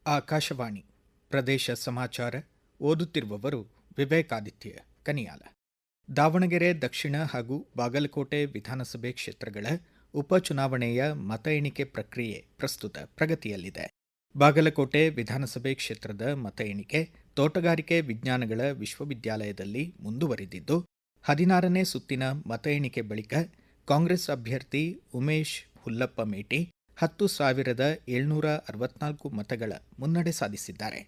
ಆಕಾಶವಾಣಿ ಪ್ರದೇಶ ಸಮಾಚಾರ ಓದುತ್ತಿರುವವರು ವಿವೇಕಾದಿತ್ಯ ಕನಿಯಾಲ. ದಾವಣಗೆರೆ ದಕ್ಷಿಣ ಹಾಗೂ ಬಾಗಲಕೋಟೆ ವಿಧಾನಸಭೆ ಕ್ಷೇತ್ರಗಳ ಉಪಚುನಾವಣೆಯ ಮತ ಎಣಿಕೆ ಪ್ರಕ್ರಿಯೆ ಪ್ರಸ್ತುತ ಪ್ರಗತಿಯಲ್ಲಿದೆ. ಬಾಗಲಕೋಟೆ ವಿಧಾನಸಭೆ ಕ್ಷೇತ್ರದ ಮತ ಎಣಿಕೆ ತೋಟಗಾರಿಕೆ ವಿಜ್ಞಾನಗಳ ವಿಶ್ವವಿದ್ಯಾಲಯದಲ್ಲಿ ಮುಂದುವರಿದಿದ್ದು, 16ನೇ ಸುತ್ತಿನ ಮತ ಎಣಿಕೆ ಬಳಿಕ ಕಾಂಗ್ರೆಸ್ ಅಭ್ಯರ್ಥಿ ಉಮೇಶ್ ಹುಲ್ಲಪ್ಪ ಮೇಟಿ 10,764 ಮತಗಳ ಮುನ್ನಡೆ ಸಾಧಿಸಿದ್ದಾರೆ.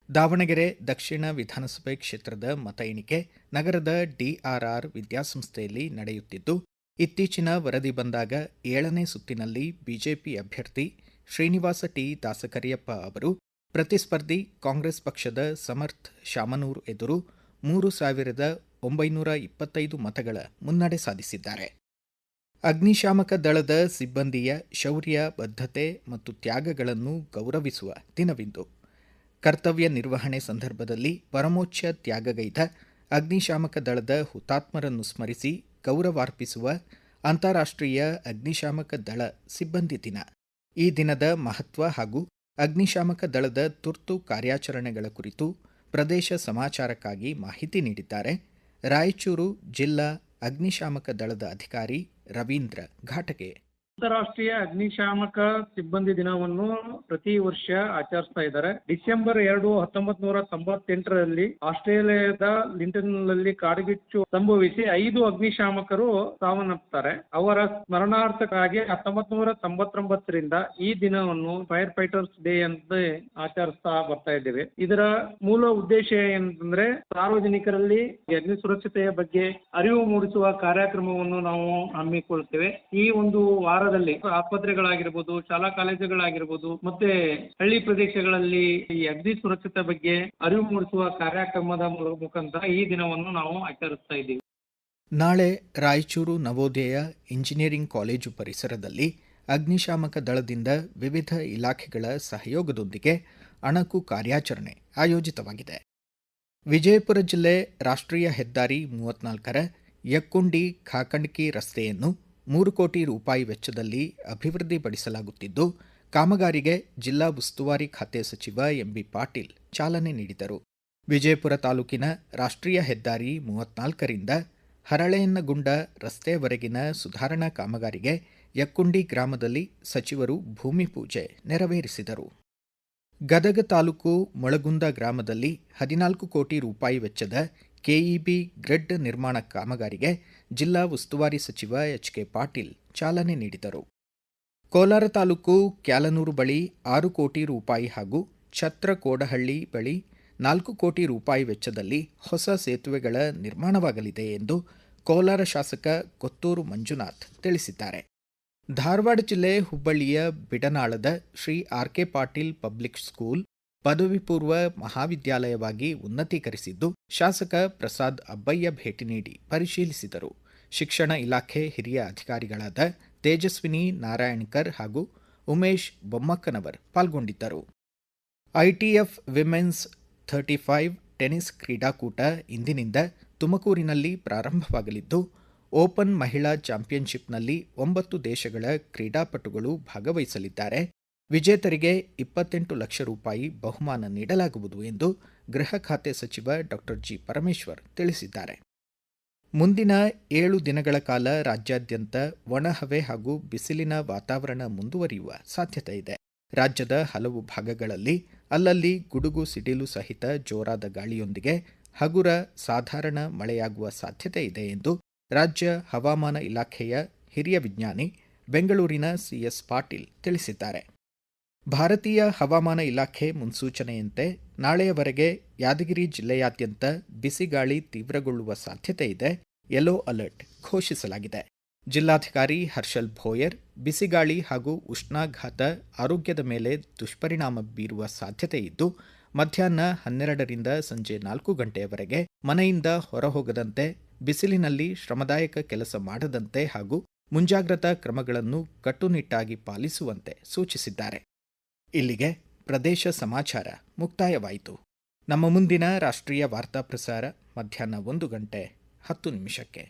ದಾವಣಗೆರೆ ದಕ್ಷಿಣ ವಿಧಾನಸಭೆ ಕ್ಷೇತ್ರದ ಮತ ಎಣಿಕೆ ನಗರದ ಡಿಆರ್ಆರ್ ವಿದ್ಯಾಸಂಸ್ಥೆಯಲ್ಲಿ ನಡೆಯುತ್ತಿದ್ದು, ಇತ್ತೀಚಿನ ವರದಿ ಬಂದಾಗ 7ನೇ ಸುತ್ತಿನಲ್ಲಿ ಬಿಜೆಪಿ ಅಭ್ಯರ್ಥಿ ಶ್ರೀನಿವಾಸ ಟಿ ದಾಸಕರಿಯಪ್ಪ ಅವರು ಪ್ರತಿಸ್ಪರ್ಧಿ ಕಾಂಗ್ರೆಸ್ ಪಕ್ಷದ ಸಮರ್ಥ್ ಶಾಮನೂರ್ ಎದುರು 3,925 ಮತಗಳ ಮುನ್ನಡೆ ಸಾಧಿಸಿದ್ದಾರೆ. ಅಗ್ನಿಶಾಮಕ ದಳದ ಸಿಬ್ಬಂದಿಯ ಶೌರ್ಯ, ಬದ್ಧತೆ ಮತ್ತು ತ್ಯಾಗಗಳನ್ನು ಗೌರವಿಸುವ ದಿನವಿಂದು. ಕರ್ತವ್ಯ ನಿರ್ವಹಣೆ ಸಂದರ್ಭದಲ್ಲಿ ಪರಮೋಚ್ಚ ತ್ಯಾಗಗೈದ ಅಗ್ನಿಶಾಮಕ ದಳದ ಹುತಾತ್ಮರನ್ನು ಸ್ಮರಿಸಿ ಗೌರವಾರ್ಪಿಸುವ ಅಂತಾರಾಷ್ಟ್ರೀಯ ಅಗ್ನಿಶಾಮಕ ದಳ ಸಿಬ್ಬಂದಿ ದಿನ. ಈ ದಿನದ ಮಹತ್ವ ಹಾಗೂ ಅಗ್ನಿಶಾಮಕ ದಳದ ತುರ್ತು ಕಾರ್ಯಾಚರಣೆಗಳ ಕುರಿತು ಪ್ರದೇಶ ಸಮಾಚಾರಕ್ಕಾಗಿ ಮಾಹಿತಿ ನೀಡಿದ್ದಾರೆ ರಾಯಚೂರು ಜಿಲ್ಲಾ ಅಗ್ನಿಶಾಮಕ ದಳದ ಅಧಿಕಾರಿ ರವೀಂದ್ರ ಘಾಟಗೆ. ಅಂತಾರಾಷ್ಟ್ರೀಯ ಅಗ್ನಿಶಾಮಕ ಸಿಬ್ಬಂದಿ ದಿನವನ್ನು ಪ್ರತಿ ವರ್ಷ ಆಚರಿಸ್ತಾ ಇದ್ದಾರೆ. ಡಿಸೆಂಬರ್ 2, 1998ರಲ್ಲಿ ಆಸ್ಟ್ರೇಲಿಯಾದ ಲಿಂಟನ್ನಲ್ಲಿ ಕಾಡ್ಗಿಚ್ಚು ಸಂಭವಿಸಿ 5 ಅಗ್ನಿಶಾಮಕರು ಸಾವನ್ನಪ್ಪುತ್ತಾರೆ. ಅವರ ಸ್ಮರಣಾರ್ಥಕ್ಕಾಗಿ 1999ರಿಂದ ಈ ದಿನವನ್ನು ಫೈರ್ ಫೈಟರ್ಸ್ ಡೇ ಅಂತ ಆಚರಿಸ್ತಾ ಬರ್ತಾ ಇದ್ದೇವೆ. ಇದರ ಮೂಲ ಉದ್ದೇಶ ಏನಂತಂದ್ರೆ ಸಾರ್ವಜನಿಕರಲ್ಲಿ ಅಗ್ನಿ ಸುರಕ್ಷತೆಯ ಬಗ್ಗೆ ಅರಿವು ಮೂಡಿಸುವ ಕಾರ್ಯಕ್ರಮವನ್ನು ನಾವು ಹಮ್ಮಿಕೊಳ್ತೇವೆ. ಈ ಒಂದು ವಾರದಲ್ಲಿ ಆಸ್ಪತ್ರೆಗಳಾಗಿರ್ಬೋದು, ಶಾಲಾ ಕಾಲೇಜುಗಳಾಗಿರ್ಬೋದು, ಮತ್ತೆ ಹಳ್ಳಿ ಪ್ರದೇಶಗಳಲ್ಲಿ ಈ ಅಗ್ನಿ ಸುರಕ್ಷತೆ ಬಗ್ಗೆ ಅರಿವು ಮೂಡಿಸುವ ಕಾರ್ಯಕ್ರಮದ ಮುಖಾಂತರ ಈ ದಿನವನ್ನು ನಾವು ಆಚರಿಸ್ತಾ ಇದ್ದೀವಿ. ನಾಳೆ ರಾಯಚೂರು ನವೋದಯ ಇಂಜಿನಿಯರಿಂಗ್ ಕಾಲೇಜು ಪರಿಸರದಲ್ಲಿ ಅಗ್ನಿಶಾಮಕ ದಳದಿಂದ ವಿವಿಧ ಇಲಾಖೆಗಳ ಸಹಯೋಗದೊಂದಿಗೆ ಅಣಕು ಕಾರ್ಯಾಚರಣೆ ಆಯೋಜಿತವಾಗಿದೆ. ವಿಜಯಪುರ ಜಿಲ್ಲೆ ರಾಷ್ಟ್ರೀಯ ಹೆದ್ದಾರಿ 34ರ ಯಕ್ಕುಂಡಿ ಖಾಕಂಡ್ಕಿ ರಸ್ತೆಯನ್ನು 3 ಕೋಟಿ ರೂಪಾಯಿ ವೆಚ್ಚದಲ್ಲಿ ಅಭಿವೃದ್ಧಿಪಡಿಸಲಾಗುತ್ತಿದ್ದು, ಕಾಮಗಾರಿಗೆ ಜಿಲ್ಲಾ ಉಸ್ತುವಾರಿ ಖಾತೆ ಸಚಿವ ಎಂಬಿ ಪಾಟೀಲ್ ಚಾಲನೆ ನೀಡಿದರು. ವಿಜಯಪುರ ತಾಲೂಕಿನ ರಾಷ್ಟ್ರೀಯ ಹೆದ್ದಾರಿ 34ರಿಂದ ಹರಳೆಯನ್ನಗುಂಡ ರಸ್ತೆಯವರೆಗಿನ ಸುಧಾರಣಾ ಕಾಮಗಾರಿಗೆ ಯಕ್ಕುಂಡಿ ಗ್ರಾಮದಲ್ಲಿ ಸಚಿವರು ಭೂಮಿ ಪೂಜೆ ನೆರವೇರಿಸಿದರು. ಗದಗ ತಾಲೂಕು ಮೊಳಗುಂದ ಗ್ರಾಮದಲ್ಲಿ 14 ಕೋಟಿ ರೂಪಾಯಿ ವೆಚ್ಚದ ಕೆಇಬಿ ಗ್ರಿಡ್ ನಿರ್ಮಾಣ ಕಾಮಗಾರಿಗೆ ಜಿಲ್ಲಾ ಉಸ್ತುವಾರಿ ಸಚಿವ ಎಚ್.ಕೆ. ಪಾಟೀಲ್ ಚಾಲನೆ ನೀಡಿದರು. ಕೋಲಾರ ತಾಲೂಕು ಕ್ಯಾಲನೂರು ಬಳಿ 6 ಕೋಟಿ ರೂಪಾಯಿ ಹಾಗೂ ಛತ್ರ ಕೋಡಹಳ್ಳಿ ಬಳಿ 4 ಕೋಟಿ ರೂಪಾಯಿ ವೆಚ್ಚದಲ್ಲಿ ಹೊಸ ಸೇತುವೆಗಳ ನಿರ್ಮಾಣವಾಗಲಿದೆ ಎಂದು ಕೋಲಾರ ಶಾಸಕ ಕೊತ್ತೂರು ಮಂಜುನಾಥ್ ತಿಳಿಸಿದ್ದಾರೆ. ಧಾರವಾಡ ಜಿಲ್ಲೆ ಹುಬ್ಬಳ್ಳಿಯ ಬಿಡನಾಳದ Shri R K. Patil public school ಪದವಿ ಪೂರ್ವ ಮಹಾವಿದ್ಯಾಲಯವಾಗಿ ಉನ್ನತೀಕರಿಸಿದ್ದು, ಶಾಸಕ ಪ್ರಸಾದ್ ಅಬ್ಬಯ್ಯ ಭೇಟಿ ನೀಡಿ ಪರಿಶೀಲಿಸಿದರು. ಶಿಕ್ಷಣ ಇಲಾಖೆ ಹಿರಿಯ ಅಧಿಕಾರಿಗಳಾದ ತೇಜಸ್ವಿನಿ ನಾರಾಯಣ್ಕರ್ ಹಾಗೂ ಉಮೇಶ್ ಬೊಮ್ಮಕ್ಕನವರ್ ಪಾಲ್ಗೊಂಡಿದ್ದರು. ಐಟಿಎಫ್ ವಿಮೆನ್ಸ್ 35 ಟೆನಿಸ್ ಕ್ರೀಡಾಕೂಟ ಇಂದಿನಿಂದ ತುಮಕೂರಿನಲ್ಲಿ ಪ್ರಾರಂಭವಾಗಲಿದ್ದು, ಓಪನ್ ಮಹಿಳಾ ಚಾಂಪಿಯನ್ಶಿಪ್ನಲ್ಲಿ 9 ದೇಶಗಳ ಕ್ರೀಡಾಪಟುಗಳು ಭಾಗವಹಿಸಲಿದ್ದಾರೆ. ವಿಜೇತರಿಗೆ 28 ಲಕ್ಷ ರೂಪಾಯಿ ಬಹುಮಾನ ನೀಡಲಾಗುವುದು ಎಂದು ಗೃಹ ಖಾತೆ ಸಚಿವ ಡಾ ಜಿ. ಪರಮೇಶ್ವರ್ ತಿಳಿಸಿದ್ದಾರೆ. ಮುಂದಿನ 7 ದಿನಗಳ ಕಾಲ ರಾಜ್ಯಾದ್ಯಂತ ಒಣಹವೆ ಹಾಗೂ ಬಿಸಿಲಿನ ವಾತಾವರಣ ಮುಂದುವರಿಯುವ ಸಾಧ್ಯತೆ ಇದೆ. ರಾಜ್ಯದ ಹಲವು ಭಾಗಗಳಲ್ಲಿ ಅಲ್ಲಲ್ಲಿ ಗುಡುಗು ಸಿಡಿಲು ಸಹಿತ ಜೋರಾದ ಗಾಳಿಯೊಂದಿಗೆ ಹಗುರ ಸಾಧಾರಣ ಮಳೆಯಾಗುವ ಸಾಧ್ಯತೆ ಇದೆ ಎಂದು ರಾಜ್ಯ ಹವಾಮಾನ ಇಲಾಖೆಯ ಹಿರಿಯ ವಿಜ್ಞಾನಿ ಬೆಂಗಳೂರಿನ ಸಿಎಸ್ ಪಾಟೀಲ್ ತಿಳಿಸಿದ್ದಾರೆ. ಭಾರತೀಯ ಹವಾಮಾನ ಇಲಾಖೆ ಮುನ್ಸೂಚನೆಯಂತೆ ನಾಳೆಯವರೆಗೆ ಯಾದಗಿರಿ ಜಿಲ್ಲೆಯಾದ್ಯಂತ ಬಿಸಿಗಾಳಿ ತೀವ್ರಗೊಳ್ಳುವ ಸಾಧ್ಯತೆ ಇದೆ. ಯೆಲ್ಲೋ ಅಲರ್ಟ್ ಘೋಷಿಸಲಾಗಿದೆ. ಜಿಲ್ಲಾಧಿಕಾರಿ ಹರ್ಷಲ್ ಭೋಯರ್ ಬಿಸಿಗಾಳಿ ಹಾಗೂ ಉಷ್ಣಾಘಾತ ಆರೋಗ್ಯದ ಮೇಲೆ ದುಷ್ಪರಿಣಾಮ ಬೀರುವ ಸಾಧ್ಯತೆ ಇದ್ದು, ಮಧ್ಯಾಹ್ನ 12ರಿಂದ ಸಂಜೆ 4 ಗಂಟೆಯವರೆಗೆ ಮನೆಯಿಂದ ಹೊರಹೋಗದಂತೆ, ಬಿಸಿಲಿನಲ್ಲಿ ಶ್ರಮದಾಯಕ ಕೆಲಸ ಮಾಡದಂತೆ ಹಾಗೂ ಮುಂಜಾಗ್ರತಾ ಕ್ರಮಗಳನ್ನು ಕಟ್ಟುನಿಟ್ಟಾಗಿ ಪಾಲಿಸುವಂತೆ ಸೂಚಿಸಿದ್ದಾರೆ. ಇಲ್ಲಿಗೆ ಪ್ರದೇಶ ಸಮಾಚಾರ ಮುಕ್ತಾಯವಾಯಿತು. ನಮ್ಮ ಮುಂದಿನ ರಾಷ್ಟ್ರೀಯ ವಾರ್ತಾ ಪ್ರಸಾರ ಮಧ್ಯಾಹ್ನ 1:10 ನಿಮಿಷಕ್ಕೆ.